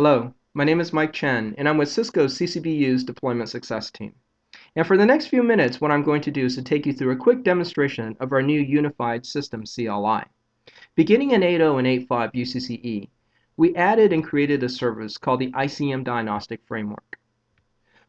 Hello, my name is Mike Chen, and I'm with Cisco's CCBU's Deployment Success Team. And for the next few minutes, what I'm going to do is to take you through a quick demonstration of our new Unified System CLI. Beginning in 8.0 and 8.5 UCCE, we added and created a service called the Icm Diagnostic Framework.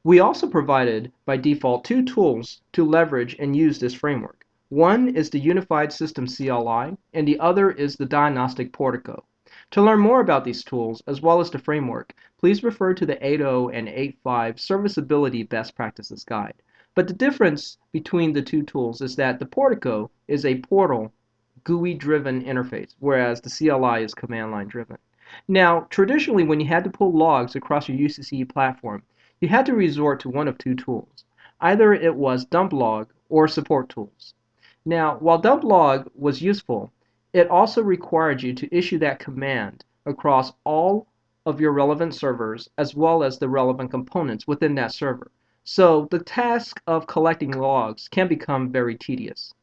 We also provided, by default, two tools to leverage and use this framework. One is the Unified System CLI, and the other is the Diagnostic Portico. To learn more about these tools, as well as the framework, please refer to the 8.0 and 8.5 Serviceability Best Practices Guide. But the difference between the two tools is that the Portico is a portal GUI-driven interface, whereas the CLI is command-line driven. Now, traditionally, when you had to pull logs across your UCCE platform, you had to resort to one of two tools. Either it was dump log or support tools. Now, while dump log was useful, it also required you to issue that command across all of your relevant servers as well as the relevant components within that server. So the task of collecting logs can become very tedious.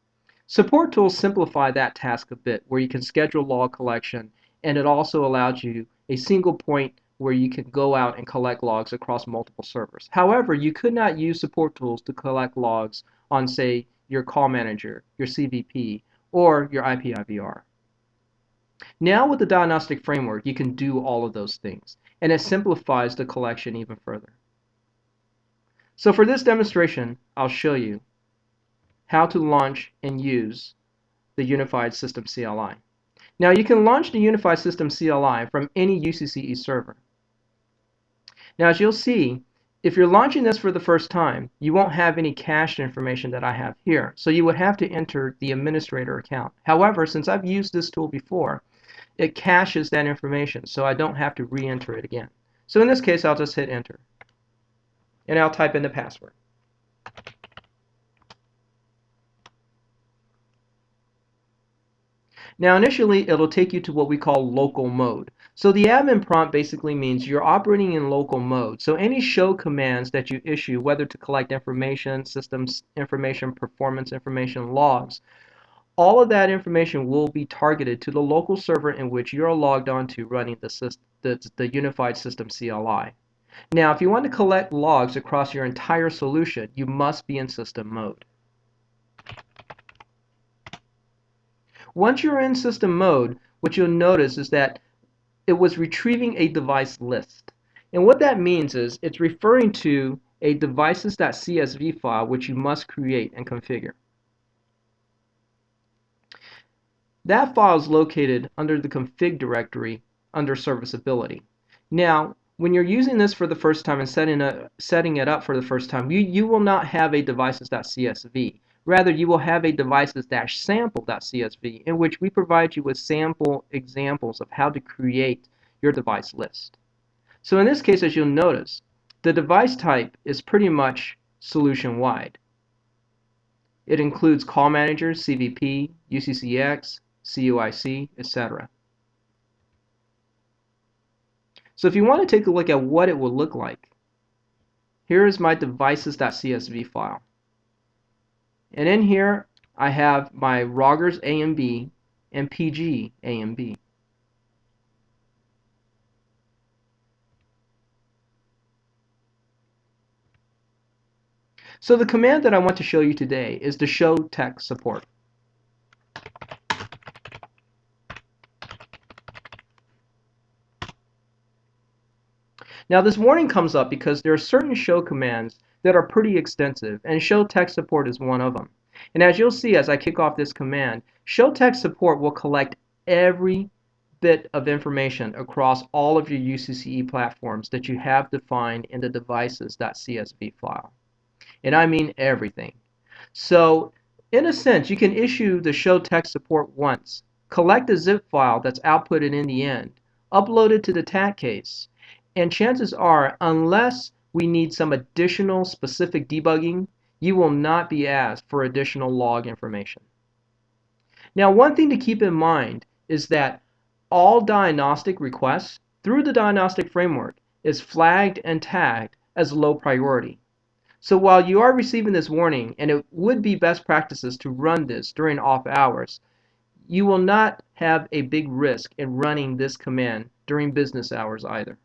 Support tools simplify that task a bit, where you can schedule log collection, and it also allows you a single point where you can go out and collect logs across multiple servers. However, you could not use support tools to collect logs on, say, your call manager, your CVP, or your IP-IVR. Now with the diagnostic framework, you can do all of those things, and it simplifies the collection even further. So for this demonstration, I'll show you how to launch and use the Unified System CLI. Now you can launch the Unified System CLI from any UCCE server. Now as you'll see, if you're launching this for the first time, you won't have any cached information that I have here, so you would have to enter the administrator account. However, since I've used this tool before, it caches that information, so I don't have to re-enter it again. So in this case, I'll just hit enter, and I'll type in the password. Now initially, it'll take you to what we call local mode. So the admin prompt basically means you're operating in local mode. So any show commands that you issue, whether to collect information, systems information, performance information, logs, all of that information will be targeted to the local server in which you're logged onto running the Unified System CLI. Now, if you want to collect logs across your entire solution, you must be in system mode. Once you're in system mode, what you'll notice is that it was retrieving a device list. And what that means is it's referring to a devices.csv file which you must create and configure. That file is located under the config directory under serviceability. Now, when you're using this for the first time and setting it up for the first time, you will not have a devices.csv. Rather, you will have a devices-sample.csv in which we provide you with sample examples of how to create your device list. So in this case, as you'll notice, the device type is pretty much solution-wide. It includes call manager, CVP, UCCX, CUIC, etc. So if you want to take a look at what it will look like, here is my devices.csv file. And in here, I have my Rogers A and B and PG A and B. So the command that I want to show you today is the show tech support. Now this warning comes up because there are certain show commands that are pretty extensive, and show tech support is one of them. And as you'll see as I kick off this command, show tech support will collect every bit of information across all of your UCCE platforms that you have defined in the devices.csv file. And I mean everything. So in a sense, you can issue the show tech support once, collect a zip file that's outputted in the end, upload it to the TAC case, and chances are, unless we need some additional specific debugging, you will not be asked for additional log information. Now, one thing to keep in mind is that all diagnostic requests through the diagnostic framework is flagged and tagged as low priority. So while you are receiving this warning, and it would be best practices to run this during off hours, you will not have a big risk in running this command during business hours either.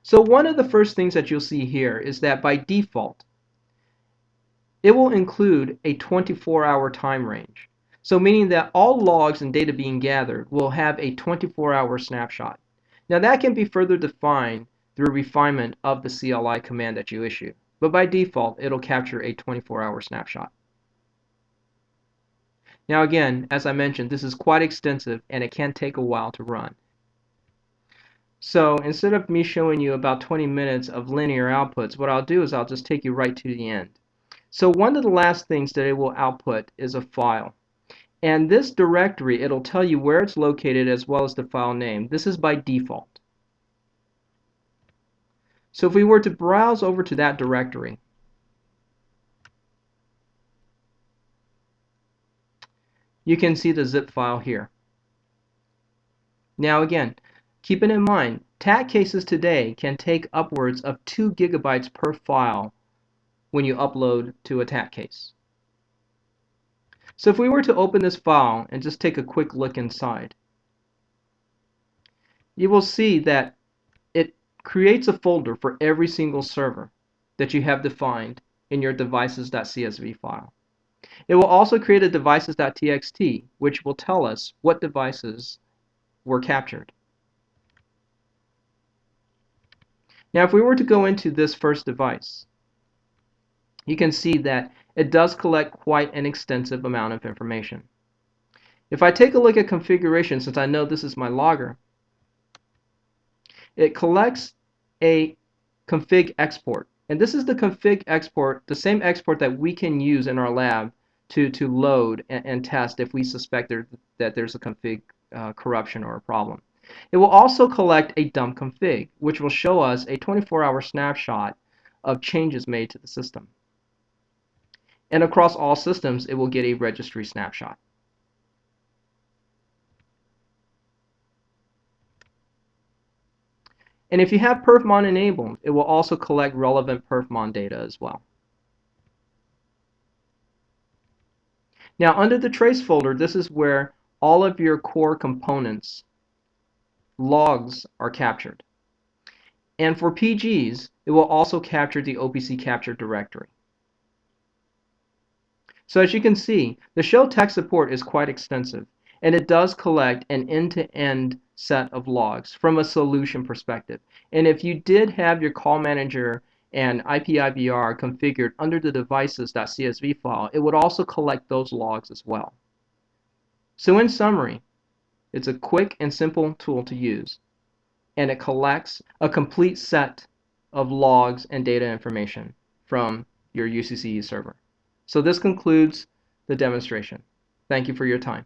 So one of the first things that you'll see here is that by default, it will include a 24-hour time range. So meaning that all logs and data being gathered will have a 24-hour snapshot. Now that can be further defined through refinement of the CLI command that you issue. But by default, it'll capture a 24-hour snapshot. Now again, as I mentioned, this is quite extensive and it can take a while to run. So instead of me showing you about 20 minutes of linear outputs, what I'll do is I'll just take you right to the end. So one of the last things that it will output is a file. And this directory, it'll tell you where it's located as well as the file name. This is by default. So if we were to browse over to that directory, you can see the zip file here. Now again, keeping in mind, TAC cases today can take upwards of 2 gigabytes per file when you upload to a TAC case. So if we were to open this file and just take a quick look inside, you will see that it creates a folder for every single server that you have defined in your devices.csv file. It will also create a devices.txt, which will tell us what devices were captured. Now if we were to go into this first device, you can see that it does collect quite an extensive amount of information. If I take a look at configuration, since I know this is my logger, it collects a config export. And this is the config export, the same export that we can use in our lab to load and test if we suspect that there's a config corruption or a problem. It will also collect a dump config, which will show us a 24-hour snapshot of changes made to the system. And across all systems, it will get a registry snapshot. And if you have perfmon enabled, it will also collect relevant perfmon data as well. Now under the trace folder, this is where all of your core components, logs, are captured. And for PGs, it will also capture the OPC capture directory. So as you can see, the show tech support is quite extensive, and it does collect an end-to-end set of logs from a solution perspective. And if you did have your call manager and IPIVR configured under the devices.csv file, it would also collect those logs as well. So in summary, it's a quick and simple tool to use, and it collects a complete set of logs and data information from your UCCE server. So this concludes the demonstration. Thank you for your time.